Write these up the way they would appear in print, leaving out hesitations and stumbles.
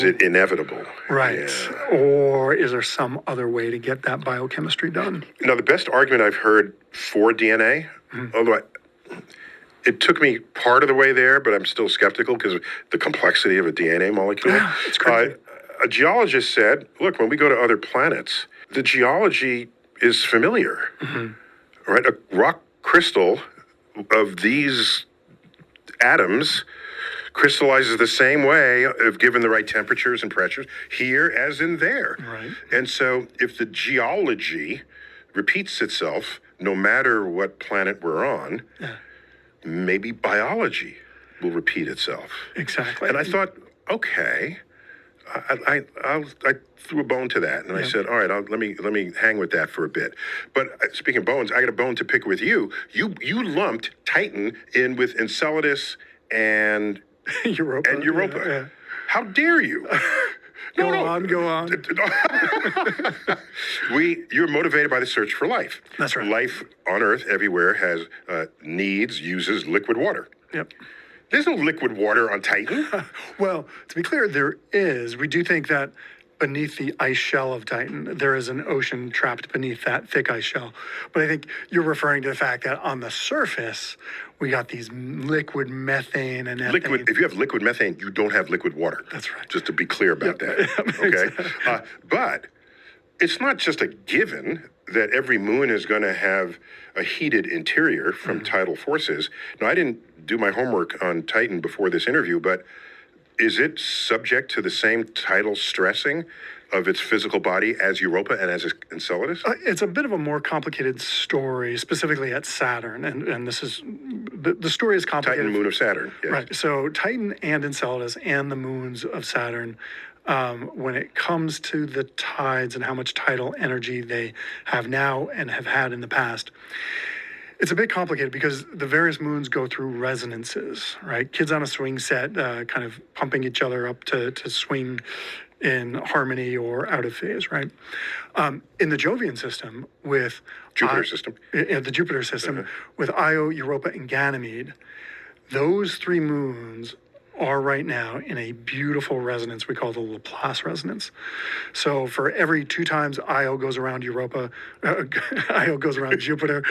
it inevitable? Right. Yeah. Or is there some other way to get that biochemistry done? Now, the best argument I've heard for DNA, although it took me part of the way there, but I'm still skeptical because of the complexity of a DNA molecule. Yeah, it's crazy. A geologist said, look, when we go to other planets, the geology is familiar, right? A rock crystal of these atoms crystallizes the same way if given the right temperatures and pressures here as in there. Right. And so if the geology repeats itself, no matter what planet we're on, maybe biology will repeat itself. Exactly. And I thought, okay, I threw a bone to that, and I said, all right, let me hang with that for a bit. But speaking of bones, I got a bone to pick with you. You lumped Titan in with Enceladus and Europa. Europa. How dare you? Go on. You're motivated by the search for life. That's right. Life on Earth everywhere has uses liquid water. Yep. There's no liquid water on Titan. Well, to be clear, there is. We do think that beneath the ice shell of Titan, there is an ocean trapped beneath that thick ice shell. But I think you're referring to the fact that on the surface, we got these liquid methane and ethane. Liquid. If you have liquid methane, you don't have liquid water. That's right. Just to be clear about that. Okay. But it's not just a given that every moon is going to have a heated interior from tidal forces. Now, I didn't do my homework on Titan before this interview, but is it subject to the same tidal stressing of its physical body as Europa and as Enceladus? It's a bit of a more complicated story, specifically at Saturn, and this is the story is complicated. Titan, moon of Saturn. Yes. Right. So Titan and Enceladus and the moons of Saturn, when it comes to the tides and how much tidal energy they have now and have had in the past, it's a bit complicated because the various moons go through resonances, right? Kids on a swing set kind of pumping each other up to swing in harmony or out of phase, right? In the Jovian system with Jupiter system. The Jupiter system with Io, Europa, and Ganymede, those three moons are right now in a beautiful resonance we call the Laplace resonance. So for every 2 times Io goes around Europa, Io goes around Jupiter,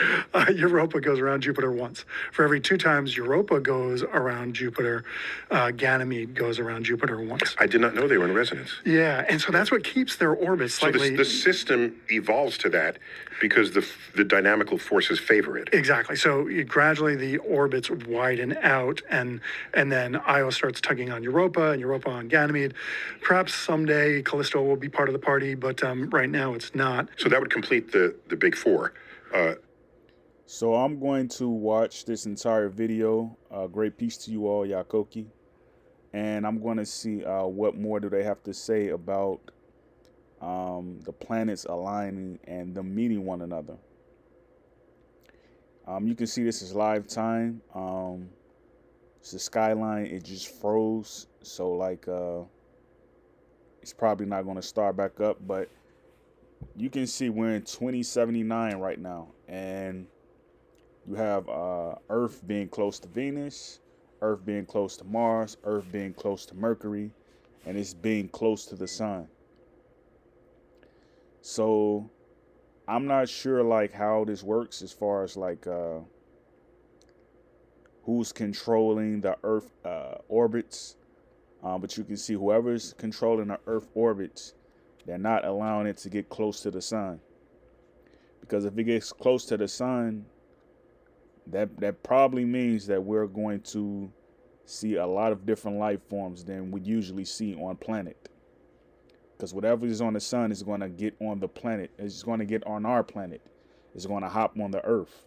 Europa goes around Jupiter once. For every 2 times Europa goes around Jupiter, Ganymede goes around Jupiter once. I did not know they were in resonance. Yeah, and so that's what keeps their orbits slightly... So the system evolves to that because the dynamical forces favor it. Exactly. So gradually the orbits widen out, and then Io starts tugging on Europa, and Europa on Ganymede. Perhaps someday Callisto will be part of the party, but right now it's not. So that would complete the big four. So I'm going to watch this entire video. Great peace to you all, Yakoki. And I'm going to see what more do they have to say about the planets aligning and them meeting one another. You can see this is live time. It's the skyline. It just froze. So like it's probably not going to start back up. But you can see we're in 2079 right now. And you have Earth being close to Venus, Earth being close to Mars, Earth being close to Mercury, and it's being close to the sun. So I'm not sure like how this works as far as like who's controlling the Earth orbits. But you can see whoever's controlling the Earth orbits, they're not allowing it to get close to the sun. Because if it gets close to the sun, that probably means that we're going to see a lot of different life forms than we usually see on planet. Because whatever is on the sun is going to get on the planet. It's going to get on our planet. It's going to hop on the Earth.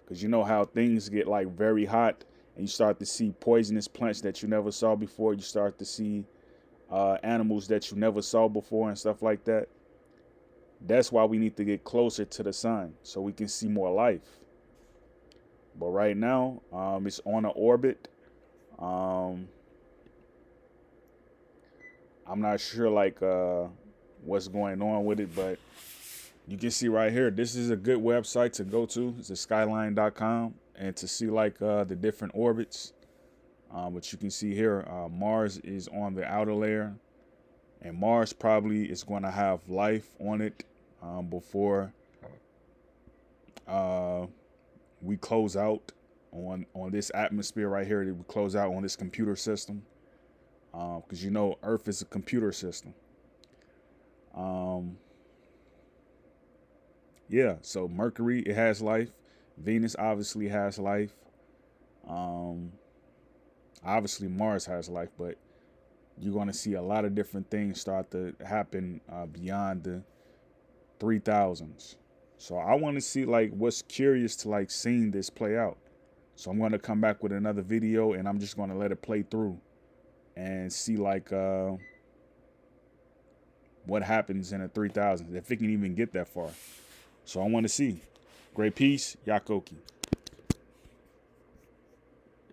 Because you know how things get like very hot and you start to see poisonous plants that you never saw before. You start to see animals that you never saw before and stuff like that. That's why we need to get closer to the sun so we can see more life. But right now, it's on an orbit. I'm not sure like what's going on with it, but you can see right here, this is a good website to go to. It's skyline.com, and to see like the different orbits. But you can see here, Mars is on the outer layer, and Mars probably is going to have life on it before we close out on this atmosphere right here. That we close out on this computer system, because you know Earth is a computer system. Yeah, so Mercury, it has life. Venus obviously has life. Obviously Mars has life, but you're going to see a lot of different things start to happen beyond the 3000s. So I want to see like what's curious to like seeing this play out. So I'm going to come back with another video, and I'm just going to let it play through and see like what happens in the 3000s, if it can even get that far. So I want to see. Great peace, Yakoki.